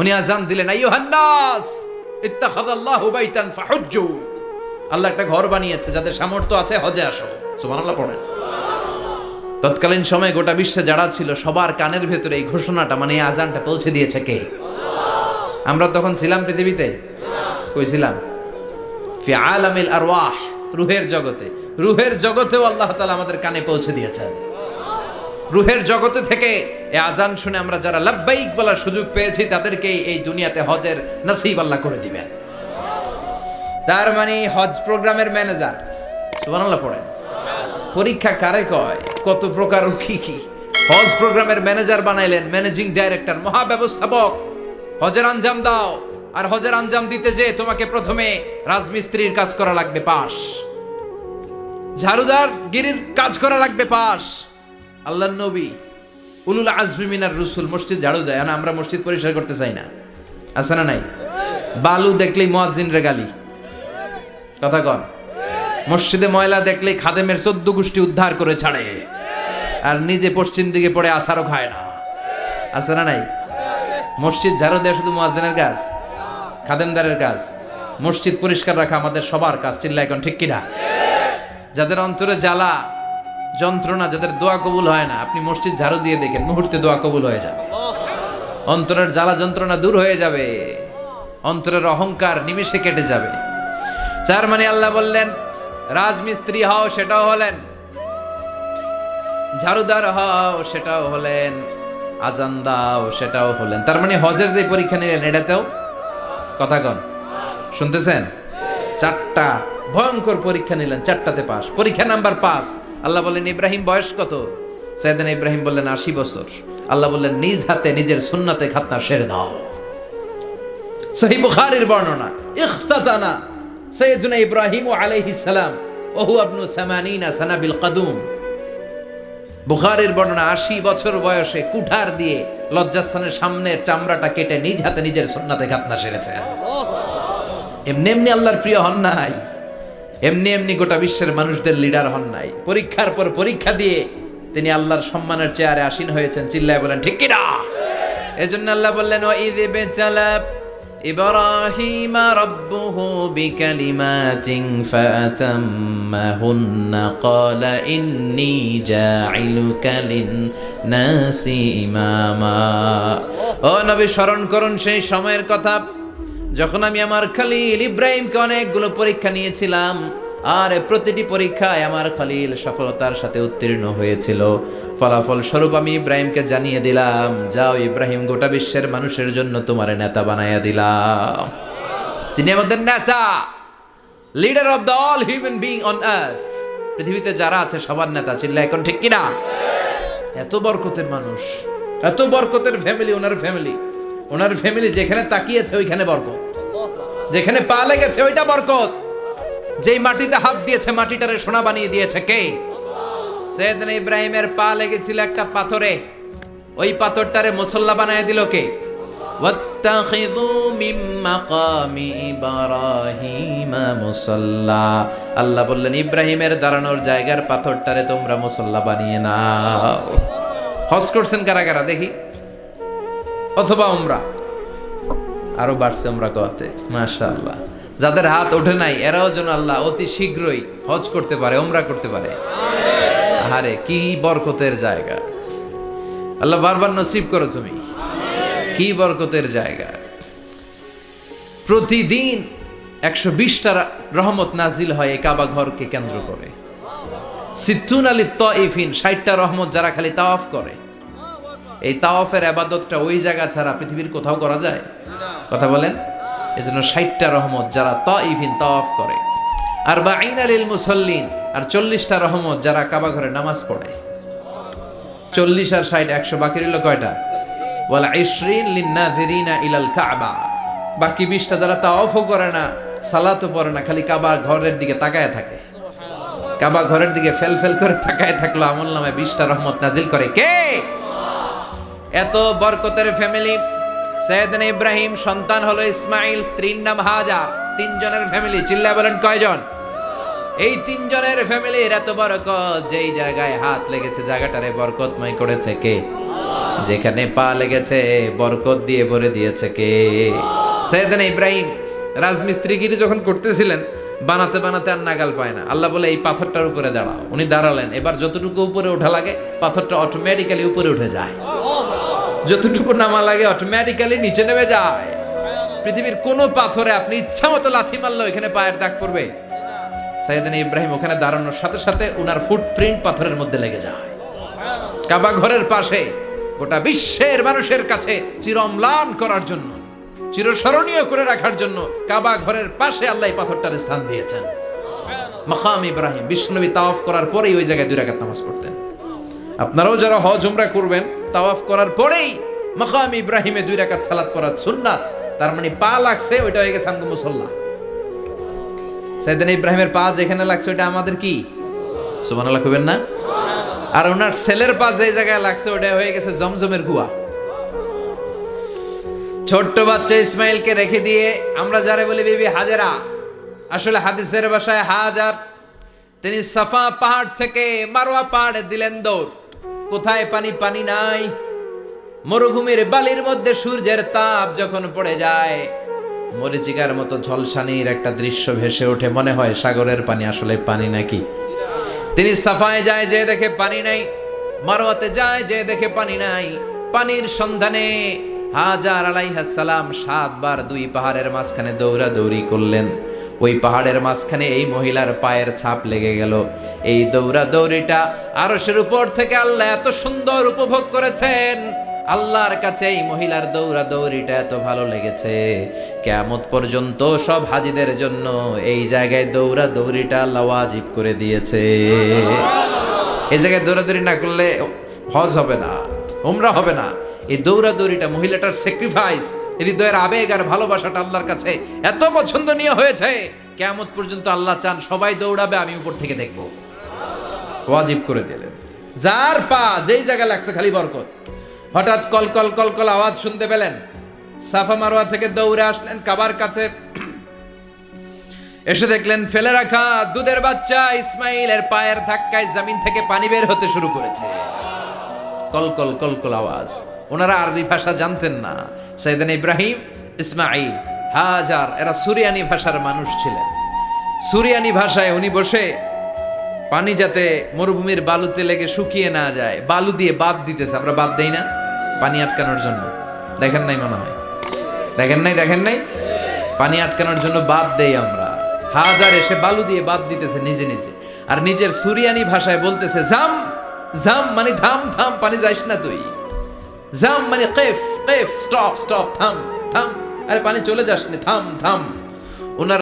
উনি আযান দিলেন, আইয়ুহান নাস ইত্তাখাযাল্লাহু বাইতান ফাহুজ্জু। আল্লাহ একটা ঘর বানিয়েছে, যাদের সামর্থ্য আছে হজে আসো। সুবহানাল্লাহ পড়েন। তৎকালীন সময়ে গোটা বিশ্বে যারা ছিল সবার কানের ভেতরে এই ঘোষণাটা, মানে এই আযানটা পৌঁছে দিয়েছে কে? আমরা তখন ছিলাম পৃথিবীতে? কই ছিলাম? ফি আলামিল আরওয়াহ, রূহের জগতে। রূহের জগতেও আল্লাহ তাআলা আমাদের কানে পৌঁছে দিয়েছেন। রূহের জগতে থেকে এই আযান শুনে আমরা যারা লাব্বাইক বলার সুযোগ পেয়েছি, তাদেরকে এই দুনিয়াতে হজের নসিব আল্লাহ করে দিবেন। তার মানে হজ প্রোগ্রামের ম্যানেজার। সুবহানাল্লাহ পড়েন। পরীক্ষা কারে কয়? কত প্রকার কি কি। হজ প্রোগ্রামের ম্যানেজার বানাইলেন, ম্যানেজিং ডাইরেক্টর, মহাব্যবস্থাপক। হজের আঞ্জাম দাও, আর হজের আঞ্জাম দিতে যে তোমাকে প্রথমে রাজমিস্ত্রির কাজ করা লাগবে পাস, ঝাড়ুদার গিরির কাজ করা লাগবে পাস। আল্লাহর নবী উলুল আজমি মিনার রসুল মসজিদ ঝাড়ু দেয়, না আমরা মসজিদ পরিষ্কার করতে চাই না? আছে না নাই? বালু দেখলেই মুয়াজ্জিনরে গালি, কথা কন। মসজিদে ময়লা দেখলেই খাদেমের 14 গোষ্ঠী উদ্ধার করে ছাড়ে, আর নিজে পশ্চিম দিকে পড়ে আসারও খায় না। আছে না নাই? মসজিদ ঝাড়ু দেওয়া শুধু মুয়াজ্জিনের কাজ, খাদেমদারের কাজ? মসজিদ পরিষ্কার রাখা আমাদের সবার কাজ। চিল্লা এখন ঠিক কিনা? যাদের অন্তরে জ্বালা যন্ত্রণা, যাদের দোয়া কবুল হয় না, আপনি মসজিদ ঝাড়ু দিয়ে দেখেন, মুহূর্তে দোয়া কবুল হয়ে যাবে। অন্তরের জ্বালা যন্ত্রণা দূর হয়ে যাবে, অন্তরের অহংকার নিমেষে কেটে যাবে। তার মানে আল্লাহ বললেন রাজমিস্ত্রি হও, সেটাও হলেন। ঝাড়ুদার হও, সেটাও হলেন। আজান দাও, সেটাও হলেন। তার মানে হজের যে পরীক্ষা নিলেন, এটাতেও, কথা কন, শুনতেছেন? 4টা ভয়ঙ্কর পরীক্ষা নিলেন, 4টাতে পাস। পরীক্ষা নাম্বার 5। আল্লাহ বললেন ইব্রাহিম বয়স কত? সাইয়েদনা ইব্রাহিম বললেন 80 বছর। আল্লাহ বললেন নিজ হাতে নিজের সুন্নাতে খাতনা সেরে দাও। সহিহ বুখারীর বর্ণনা, ইখতাতানা সাইয়েদনা ইব্রাহিম আলাইহিস সালাম ওয়া হুয়া ইবনু 80 সানা বিল কদুম। বুখারীর বর্ণনা, 80 বছর বয়সে কুঠার দিয়ে লজ্জাস্থানের সামনের চামড়াটা কেটে নিজ হাতে নিজের সুন্নাতে খাতনা সেরেছেন। এমনি এমনি আল্লাহর প্রিয় হন নাই, এমনি এমনি গোটা বিশ্বের মানুষদের লিডার হন নাই। পরীক্ষার পর পরীক্ষা দিয়ে তিনি আল্লাহর সম্মানের চেয়ারে আসীন হয়েছেন। চিল্লায় বলেন ঠিক কিনা? এজন্য আল্লাহ বললেন ওয়াইয বিতালা ইব্রাহিমা রাব্বুহু বিকালিমাতিন ফাতাম্মাহুন্না ক্বালা ইন্নী জাঈলুকা লিন-নাসি ইমামা। ও নবী, স্মরণ করুন সেই সময়ের কথা যখন আমি আমার খলিল ইব্রাহিমকে অনেকগুলো পরীক্ষা নিয়েছিলাম, আর প্রতিটি পরীক্ষায় আমার খলিল সফলতার সাথে উত্তীর্ণ হয়েছিল। ফলাফল স্বরূপ আমি ইব্রাহিমকে জানিয়ে দিলাম, যাও ইব্রাহিম, গোটা বিশ্বের মানুষের জন্য তোমার নেতা বানাইয়া দিলাম। তিনি আমাদের নেতা, leader of the all human being on earth. পৃথিবীতে যারা আছে সবার নেতা। চিল্লা এখন ঠিক কিনা? এত বরকতের মানুষ, এত বরকতের ফ্যামিলি। ওনার ফ্যামিলি যেখানে তাকিয়েছে ওইখানে বরকত, যেখানে পা লেগেছে ওইটা বরকত। যেই মাটিতে হাত দিয়েছে মাটিটারে সোনা বানিয়ে দিয়েছে কে? সাইয়েদনা ইব্রাহিমের পা লেগেছিল একটা পাথরে, ওই পাথরটারে মুসল্লা বানায় দিল কে? ওয়াত্তাখিযু মিন মাকামি ইব্রাহিমা মুসাল্লা। আল্লাহ বললেন ইব্রাহিমের দাঁড়ানোর জায়গার পাথরটারে তোমরা মুসল্লা বানিয়ে নাও। হজ করছেন কারা কারা দেখি? অথবা উমরা? আরো বাড়ছে উমরা করতে, মাশাআল্লাহ। যাদের হাত ওঠে নাই এরাও যেন আল্লাহ অতি শীঘ্রই হজ করতে পারে, উমরা করতে পারে। আরে কি বরকতের জায়গা! আল্লাহ বারবার নসিব করো তুমি। কি বরকতের জায়গা! প্রতিদিন 120টা রহমত নাজিল হয় এই কাবা ঘরকে কেন্দ্র করে। সিত্তুন আলী তাইফিন, 60টা রহমত যারা খালি তাওয়াফ করে। এই তাওয়াফের ইবাদতটা ওই জায়গা ছাড়া পৃথিবীর কোথাও করা যায়? কথা বলেন। এজন্য 60টা রহমত যারা তাইফিন তাওয়াফ করে। আর বাঈনা লিল মুসাল্লিন, আর 40টা রহমত যারা কাবা ঘরে নামাজ পড়ে। 40 আর 60 100, বাকি রইল কয়টা? ওয়াল 20 লিন-নাযিরিনা ইলাল কাবা। বাকি 20টা যারা তাওয়াফও করে না, সালাতও পড়ে না, খালি কাবা ঘরের দিকে তাকায় থাকে। কাবা ঘরের দিকে ফেল করে তাকায় থাকলো, আমলনামায় 20টা রহমত নাজিল করে কে? এত বরকতের ফ্যামিলি। সাইয়েদনা ইব্রাহিম সন্তান হলো ইসমাইল, স্ত্রীর নাম হাজার। 3 জনের ফ্যামিলি। চিল্লা বলেন কয়জন? এই 3 জনের ফ্যামিলির এত বরকত, যেই জায়গায় হাত লেগেছে জায়গাটারে বরকতময় করেছে কে? যেখানে পা লেগেছে বরকত দিয়ে ভরে দিয়েছে কে? সাইয়েদনা ইব্রাহিম রাজমিস্ত্রিগিরি যখন করতেছিলেন, বানাতে বানাতে আর নাগাল পায় না। আল্লাহ বলে এই পাথরটার উপরে দাঁড়াও। উনি দাঁড়ালেন। এবার যতটুকু উপরে ওঠা লাগে পাথরটা অটোমেটিক্যালি উপরে উঠে যায়, যতটুকু নামা লাগে অটোমেটিক্যালি নিচে নেমে যায়। পৃথিবীর কোনো পাথরে আপনি ইচ্ছা মতো লাথি মারলে এখানে পায়ের দাগ পড়বে? সাইয়েদনা ইব্রাহিম ওখানে দাঁড়ানোর সাথে সাথে উনার ফুটপ্রিন্ট পাথরের মধ্যে লেগে যায়। কাবা ঘরের পাশে গোটা বিশ্বের মানুষের কাছে চিরম্লান করার জন্য, চিরস্মরণীয় করে রাখার জন্য কাবা ঘরের পাশে আল্লাহ পাথরটার স্থান দিয়েছেন। মাকাম ইব্রাহিম, বিশ্বনবী তাওয়াফ করার পরেই ওই জায়গায় 2 রাকাত নামাজ পড়তেন। আপনারাও যারা হজ উমরা করবেন, তাওয়াফ করার পরেই মাকাম ইব্রাহিমে 2 রাকাত সালাত পড়া সুন্নাত। তার মানে পা লাগছে, ওইটা হয়ে গেছে আমগো মুসল্লা। সাইয়েদনা ইব্রাহিমের পা যেখানে লাগছে ওইটা আমাদের কি? সুবহানাল্লাহ কইবেন না? আর ওনার ছেলের পা যে জায়গায় লাগছে ওটা হয়ে গেছে জমজমের কুয়া। ছোট্ট বাচ্চা ইসমাইলকে রেখে দিয়ে আমরা যারা বলি বিবি হাজেরা, আসলে হাদিসের ভাষায় হাজার, তিনি সাফা পাহাড় থেকে মারওয়া পাহাড়ে দিলেন দৌড়। কোথায় পানি? পানি নাই। মরুভূমির বালির মধ্যে সূর্যের তাপ যখন পড়ে যায়, মরিচিকার মতো ঝলসানির একটা দৃশ্য ভেসে ওঠে, মনে হয় সাগরের পানি, আসলে পানি নাকি। তিনি সাফায় যায়, যে দেখে পানি নাই। মারওয়াতে যায়, যে দেখে পানি নাই। পানির সন্ধানে হাজার আলাইহিস সালাম 7 বার 2 পাহাড়ের মাঝখানে দৌড়াদৌড়ি করলেন। ওই পাহাড়ের মাঝখানে এই মহিলার পায়ের ছাপ লেগে গেল। এই দৌড়াদৌড়িটা আরশের উপর থেকে আল্লাহ এত সুন্দর উপভোগ করেছেন। আল্লাহর কাছে এই মহিলার দৌড়াদৌড়িটা এত ভালো লেগেছে, কিয়ামত পর্যন্ত সব হাজীদের জন্য এই জায়গায় দৌড়াদৌড়িটা আল্লাহ ওয়াজিব করে দিয়েছে। এই জায়গায় দৌড়াদৌড়ি না করলে হজ হবে না, উমরা হবে না। এই দৌড়াদৌড়িটা, মহিলাটার স্যাক্রিফাইস, হৃদয়ের আবেগ আর ভালোবাসাটা আল্লাহর কাছে এত পছন্দনীয় হয়েছে, কিয়ামত পর্যন্ত আল্লাহ চান সবাই দৌড়াবে, আমি উপর থেকে দেখব। ওয়াজিব করে দিলেন। যার পা যেই জায়গায় লাগছে খালি বরকত। হঠাৎ কলকল কলকল আওয়াজ শুনতে পেলেন। সাফা মারওয়া থেকে দৌড়ে আসলেন কাবার কাছে। এসে দেখলেন ফেলে রাখা দুধের বাচ্চা ইসমাইলের পায়ের ধাক্কায় জমিন থেকে পানি বের হতে শুরু করেছে। কলকল কলকল আওয়াজ। ওনারা আরবি ভাষা জানতেন না। সাইয়েদনা ইব্রাহিম, ইসমাইল, হাজার এরা সুরিয়ানি ভাষার মানুষ ছিলেন। সুরিয়ানি ভাষায় উনি বসে পানি যাতে মরুভূমির বালুতে লেগে শুকিয়ে না যায়, বালু দিয়ে বাঁধ দিতেছে। আমরা বাঁধ দেই না পানি আটকানোর জন্য? দেখেন নাই মনে হয়? দেখেন নাই? পানি আটকানোর জন্য বাঁধ দেই আমরা। হাজার এসে বালু দিয়ে বাঁধ দিতেছে নিজে নিজে, আর নিজের সুরিয়ানি ভাষায় বলতেছে জাম জাম, মানে থাম থাম, পানি যাইস না তুই। জাম মানে কেফ কেফ, স্টপ স্টপ, থাম থাম, আরে পানি চলে যাস না, থাম থাম। ওনার